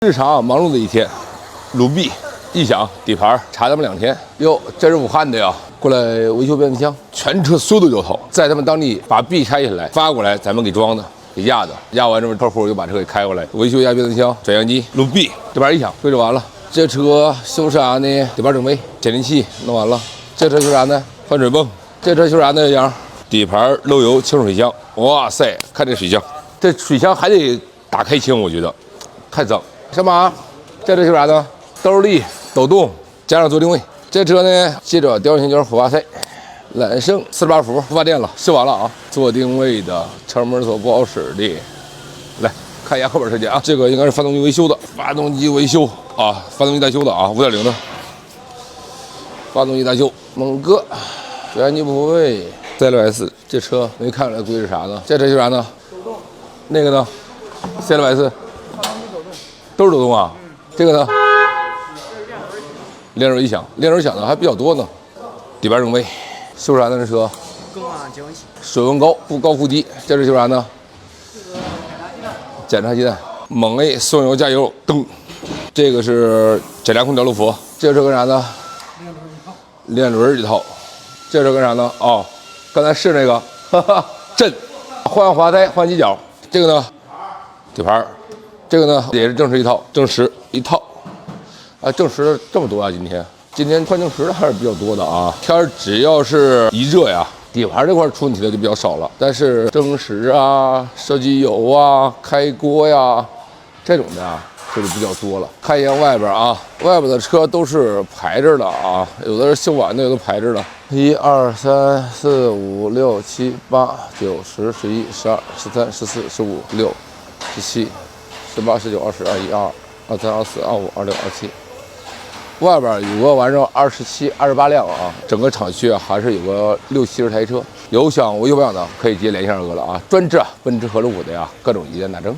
日常忙碌的一天，鲁 B 异响底盘查他们2天。哟，这是武汉的呀，过来维修变速箱，全车所有的油头在他们当地把 B 拆下来发过来，咱们给装的，给压的，压完之后客户又把车给开过来维修一下变速箱、转向机。鲁 B 底盘异响对就完了。这车修啥呢？底盘整备，减震器弄完了。这车修啥呢？换水泵。这车修啥呢？杨，底盘漏油清水箱。哇塞，看这水箱，这水箱还得打开清，我觉得太脏。什么？这车修啥呢？兜力、抖动加上做定位。这车呢，记着调性就是虎发赛，揽胜48伏发电了，修完了啊。做定位的，车门锁不好使的。来看一下后边车间啊，这个应该是发动机维修的，发动机维修啊，发动机大修的啊，5.0的，发动机大修。猛哥，转向机部位，CLS， 这车没看出来归是啥呢？这车修啥呢？抖动。那个呢 ？CLS。都是抖动啊，这个呢？链轮异响，链轮响的还比较多呢。底盘整备，修啥呢？这车？更换节温器。水温高，不高负低。这是修啥呢？检查鸡蛋。猛 A 送油加油灯。这个是检查空调路符。这是干啥呢？链轮一套。这是干啥呢？哦，刚才是那个，哈哈，震，换滑胎，换机脚。这个呢？底盘。这个呢也是正时一套，正时一套，啊，正时这么多啊！今天换正时的还是比较多的啊。天儿只要是一热呀，底盘这块出问题的就比较少了，但是正时啊、烧机油啊、开锅呀这种的啊，就比较多了。看一眼外边啊，外边的车都是排着的啊，有的是修完的，有的排着的。1、2、3、4、5、6、7、8、9、10、11、12、13、14、15、16、17。18、19、20、21、22、23、24、25、26、27，外边有个完整27、28辆啊，整个厂区还是有个60、70台车。有想维修保养的，可以直接联系二哥了啊，专治奔驰和路虎的呀，各种一键打正。